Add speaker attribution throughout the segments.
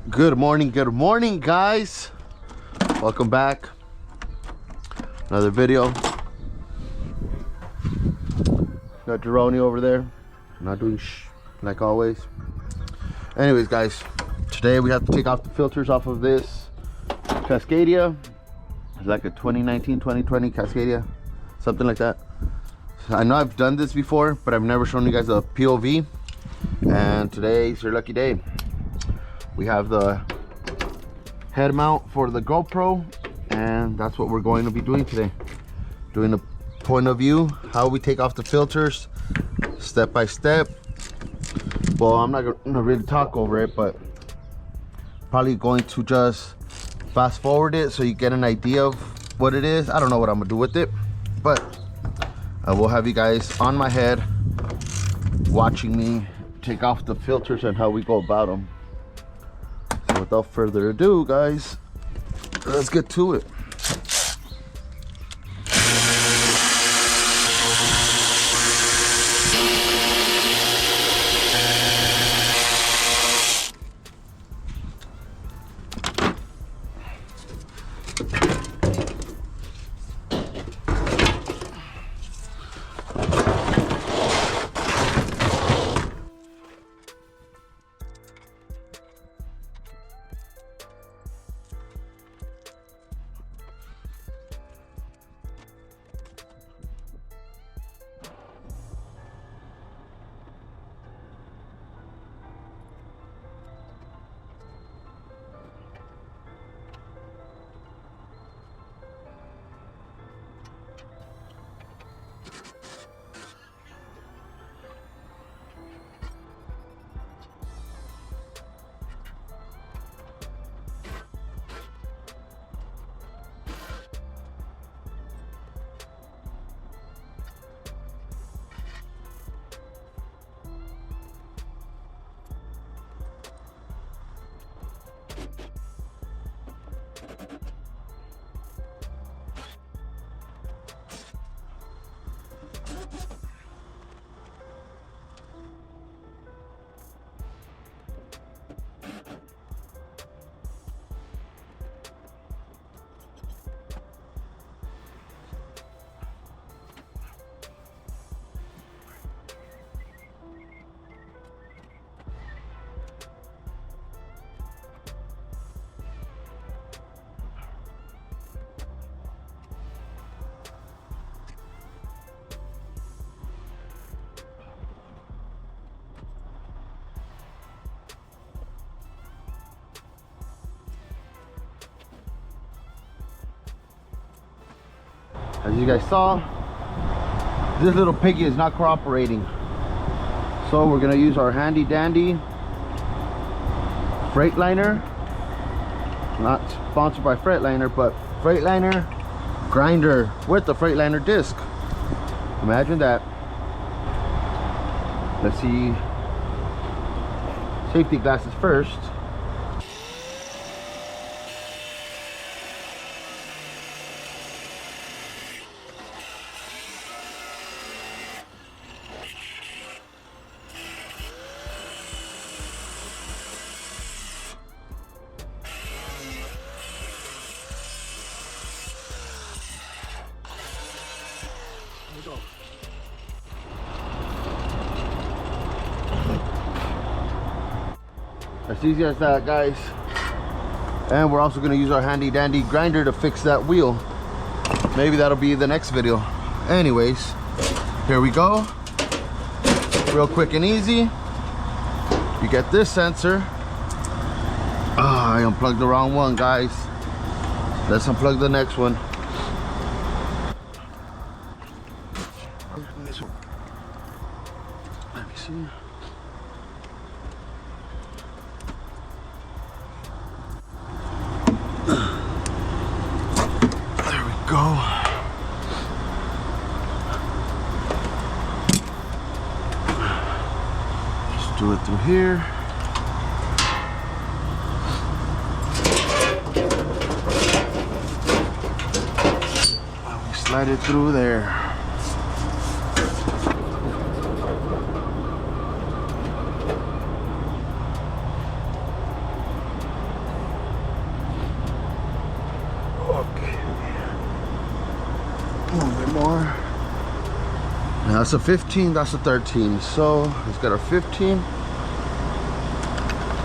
Speaker 1: Good morning, guys. Welcome back. Another video. Got Jeroni over there, not doing like always. Anyways, guys, today we have to take off the filters off of this Cascadia. It's like a 2019 2020 Cascadia, something like that. I know I've done this before, but I've never shown you guys a POV, and today's your lucky day. We have the head mount for the GoPro, and that's what we're going to be doing today. Doing a point of view, how we take off the filters, step by step. Well, I'm not gonna really talk over it, but probably going to just fast forward it so you get an idea of what it is. I don't know what I'm gonna do with it, but I will have you guys on my head watching me take off the filters and how we go about them. So without further ado, guys, let's get to it. As you guys saw, this little piggy is not cooperating. So we're gonna use our handy dandy Freightliner. Not sponsored by Freightliner, but Freightliner grinder with the Freightliner disc. Imagine that. Let's see. Safety glasses first. As easy as that, guys. And we're also going to use our handy dandy grinder to fix that wheel. Maybe that'll be the next video. Anyways, here we go. Real quick and easy. You get this sensor. I unplugged the wrong one, guys. Let's unplug the next one. Let me see. Go. Just do it through here. We slide it through there. more. Now that's a 15, that's a 13. So let's get our 15.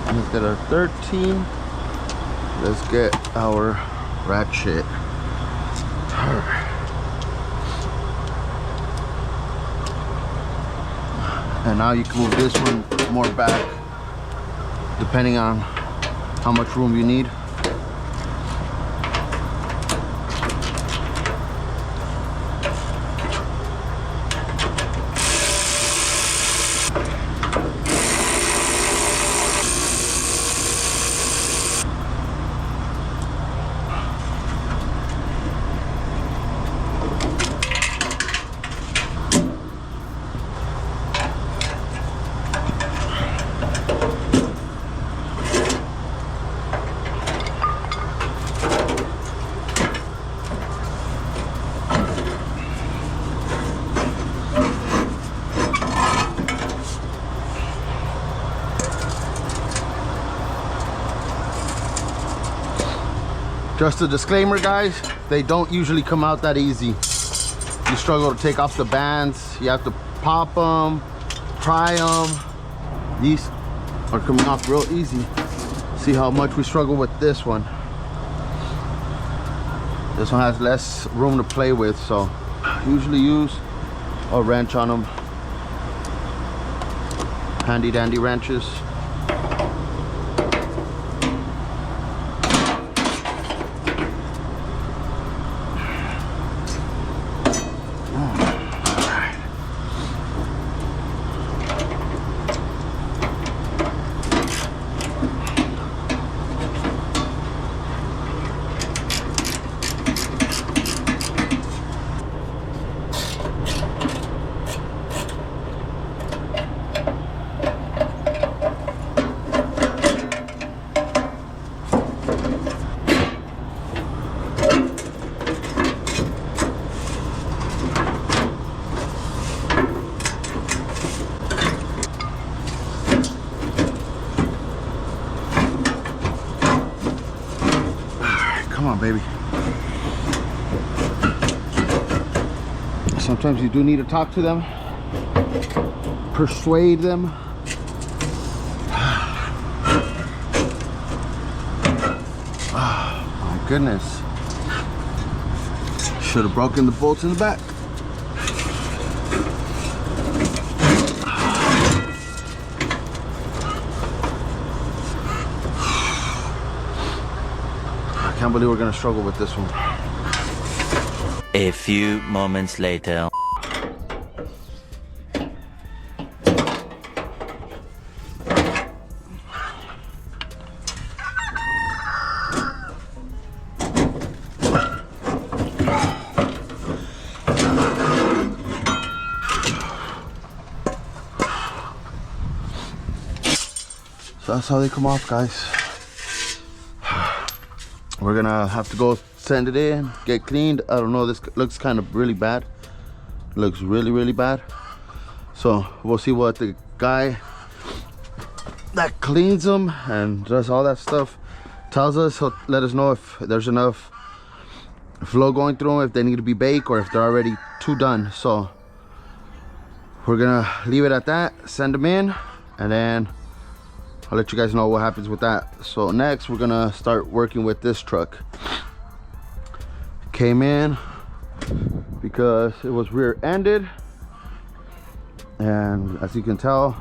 Speaker 1: Let's get our 13. Let's get our ratchet. And now you can move this one more back depending on how much room you need. Just a disclaimer, guys, they don't usually come out that easy. You struggle to take off the bands. You have to pop them, pry them. These are coming off real easy. See how much we struggle with this one. This one has less room to play with, so usually use a wrench on them. Handy dandy wrenches. Come on, baby. Sometimes you do need to talk to them, persuade them. Oh, my goodness. Should have broken the bolts in the back. I can't believe we're gonna struggle with this one.
Speaker 2: A few moments later.
Speaker 1: So that's how they come off, guys. We're gonna have to go send it in, get cleaned. I don't know, this looks kind of really bad. It looks really bad. So we'll see what the guy that cleans them and does all that stuff tells us. He'll let us know if there's enough flow going through them, if they need to be baked, or if they're already too done. So we're gonna leave it at that, send them in, and then I'll let you guys know what happens with that. So next we're gonna start working with this truck. Came in because it was rear-ended, and as you can tell,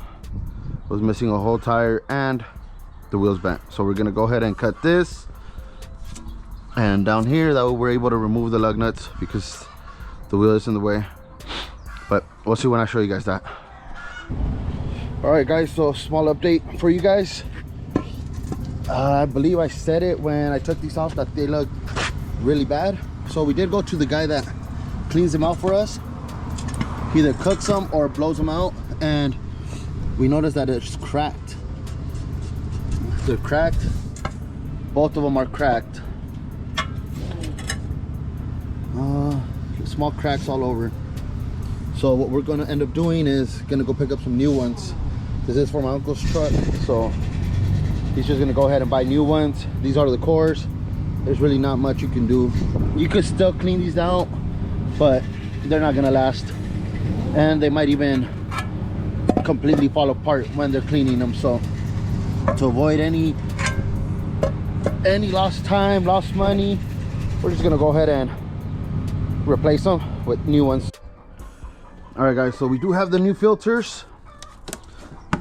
Speaker 1: it was missing a whole tire and the wheels bent. So we're gonna go ahead and cut this, and down here, that way we're able to remove the lug nuts because the wheel is in the way. But we'll see when I show you guys that. All right, guys, so small update for you guys. I believe I said it when I took these off that they look really bad. So we did go to the guy that cleans them out for us. He either cooks them or blows them out, and we noticed that it's cracked. They're cracked. Both of them are cracked. Small cracks all over. So what we're gonna end up doing is gonna go pick up some new ones. This is for my uncle's truck, so he's just gonna go ahead and buy new ones. These are the cores. There's really not much you can do. You could still clean these out, but they're not gonna last, and they might even completely fall apart when they're cleaning them. So to avoid any lost time, lost money, we're just gonna go ahead and replace them with new ones. All right guys, so we do have the new filters.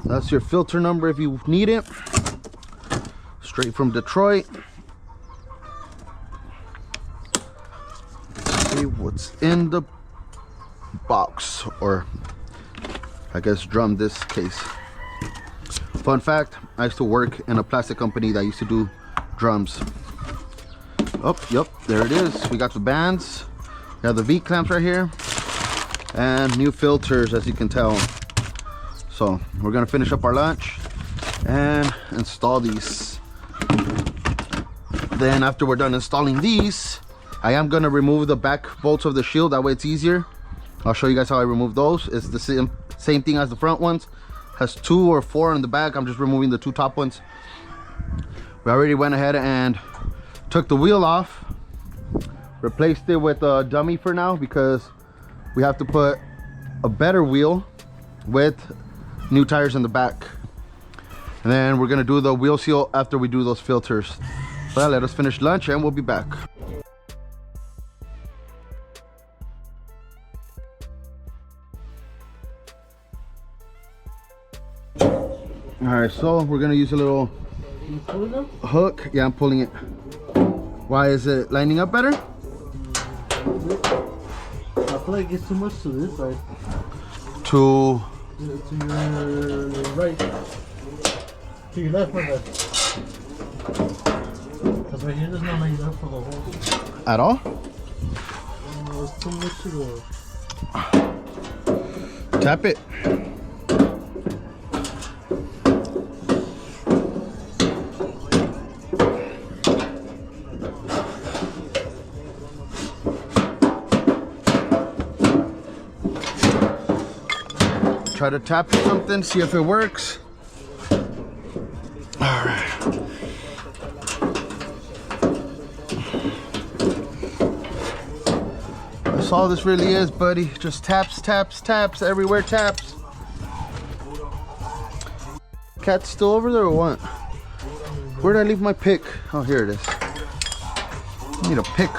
Speaker 1: That's your filter number if you need it, straight from Detroit. Let's see what's in the box, or I guess drum this case. Fun fact, I used to work in a plastic company that used to do drums. Oh, yep, there it is. We got the bands, we have the V clamps right here, and new filters, as you can tell. So we're gonna finish up our lunch and install these. Then after we're done installing these, I am gonna remove the back bolts of the shield, that way it's easier. I'll show you guys how I remove those. It's the same thing as the front ones. Has 2 or 4 in the back. I'm just removing the 2 top ones. We already went ahead and took the wheel off, replaced it with a dummy for now, because we have to put a better wheel with new tires in the back. And then we're gonna do the wheel seal after we do those filters. Well, let us finish lunch and we'll be back. All right, so we're gonna use a little hook. Yeah, I'm pulling it. Why is it lining up better?
Speaker 3: I feel like it's too much to this side.
Speaker 1: To
Speaker 3: your right. To your left, my bad. Because right here there's not lined up for the whole.
Speaker 1: At all?
Speaker 3: It's too much to go.
Speaker 1: Tap it. Try to tap something, see if it works. All right. That's all this really is, buddy. Just taps, taps, taps, everywhere taps. Cat's still over there or what? Where did I leave my pick? Oh, here it is. I need a pick.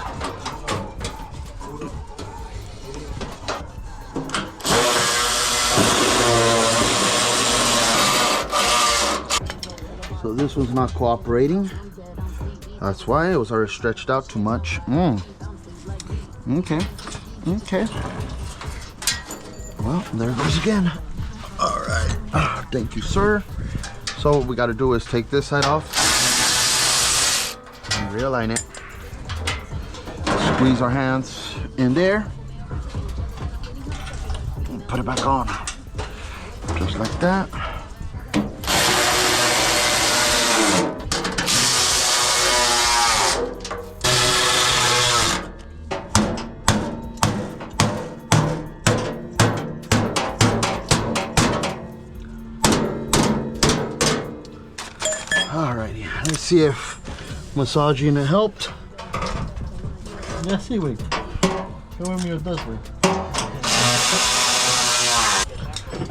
Speaker 1: So this one's not cooperating. That's why it was already stretched out too much. Okay. Okay. Well, there it goes again. All right. Thank you, sir. So what we got to do is take this side off and realign it. Squeeze our hands in there. And put it back on. Just like that. Alrighty, let's see if massaging it helped.
Speaker 3: Yeah, see, wait. Show me what it does, wait.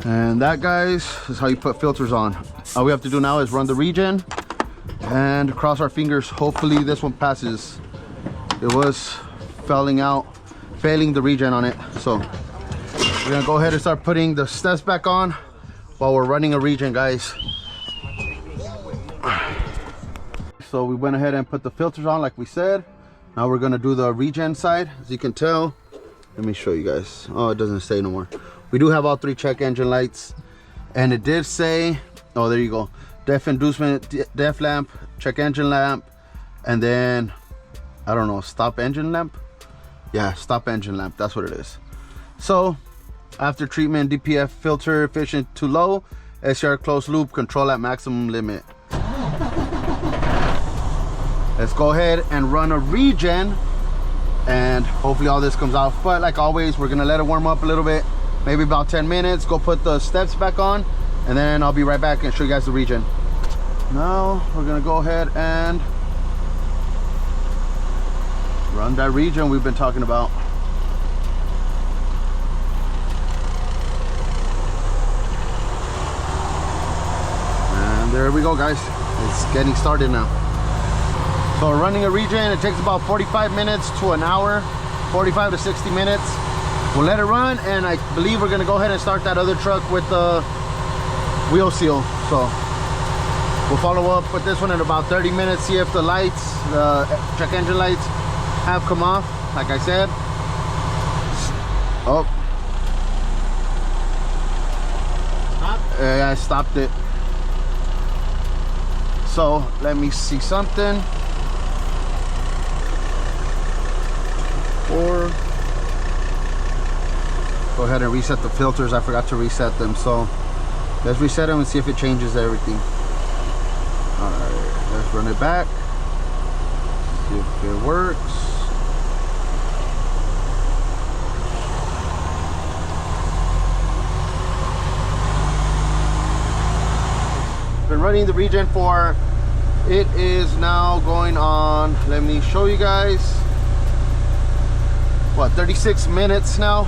Speaker 1: And that, guys, is how you put filters on. All we have to do now is run the regen and cross our fingers. Hopefully this one passes. It was failing the regen on it. So we're gonna go ahead and start putting the steps back on while we're running a regen, guys. So we went ahead and put the filters on like we said. Now we're gonna do the regen side. As you can tell, let me show you guys. Oh, it doesn't say no more. We do have all 3 check engine lights, and it did say, oh, there you go, def inducement, def lamp, check engine lamp, and then I don't know, stop engine lamp. Yeah, stop engine lamp, that's what it is. So after treatment, DPF filter efficient to low, SCR closed loop, control at maximum limit. Let's go ahead and run a regen, and hopefully all this comes out. But like always, we're gonna let it warm up a little bit, maybe about 10 minutes, go put the steps back on, and then I'll be right back and show you guys the regen. Now we're gonna go ahead and run that regen we've been talking about. And there we go, guys. It's getting started now. So running a regen, it takes about 45 minutes to an hour, 45 to 60 minutes. We'll let it run, and I believe we're gonna go ahead and start that other truck with the wheel seal. So we'll follow up with this one in about 30 minutes, see if the lights, the check engine lights, have come off, like I said. Oh. I stopped it. So let me see something. Or go ahead and reset the filters. I forgot to reset them, so let's reset them and see if it changes everything. All right, let's run it back, see if it works. Been running the regen for, it is now going on, let me show you guys, what, 36 minutes now.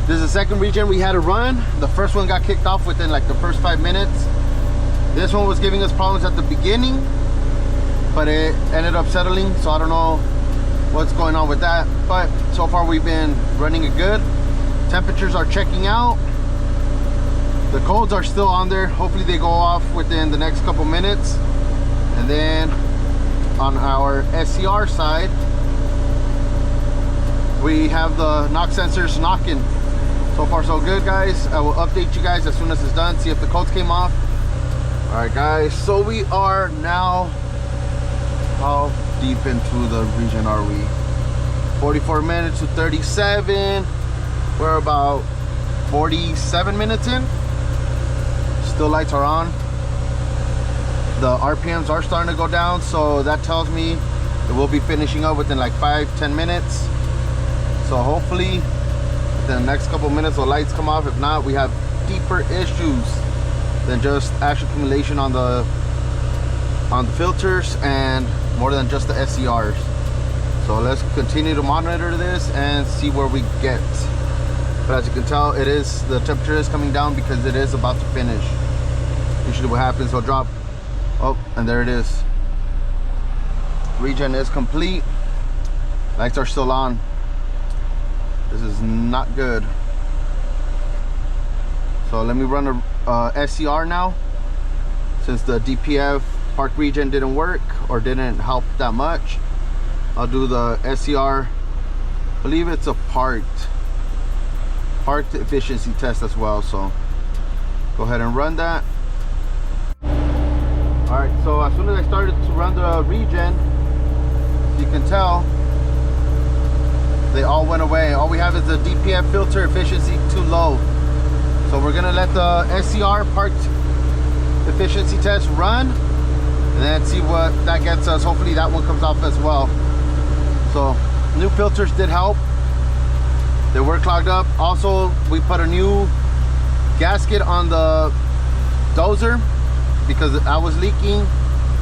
Speaker 1: This is the second regen we had to run. The first one got kicked off within like the first 5 minutes. This one was giving us problems at the beginning, but it ended up settling, so I don't know what's going on with that, but so far we've been running it good. Temperatures are checking out. The codes are still on there. Hopefully they go off within the next couple minutes. And then on our SCR side, we have the knock sensors knocking. So far so good, guys. I will update you guys as soon as it's done, see if the codes came off. All right, guys, so we are now, how deep into the regen are we? 44 minutes to 37. We're about 47 minutes in. Still lights are on. The RPMs are starting to go down, so that tells me that we'll be finishing up within like 5-10 minutes. So hopefully within the next couple minutes the lights come off. If not, we have deeper issues than just ash accumulation on the filters and more than just the SCRs. So let's continue to monitor this and see where we get. But as you can tell, it is, the temperature is coming down because it is about to finish. Usually what happens, will drop. Oh, and there it is. Regen is complete. Lights are still on. This is not good. So let me run a SCR now. Since the DPF park regen didn't work or didn't help that much, I'll do the SCR. I believe it's a parked efficiency test as well, so go ahead and run that. All right, so as soon as I started to run the regen, you can tell they all went away. All we have is the DPF filter efficiency too low, so we're gonna let the SCR parked efficiency test run and then see what that gets us. Hopefully that one comes off as well. So new filters did help. They were clogged up. Also, we put a new gasket on the dozer because I was leaking.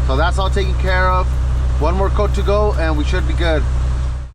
Speaker 1: So that's all taken care of. One more coat to go and we should be good.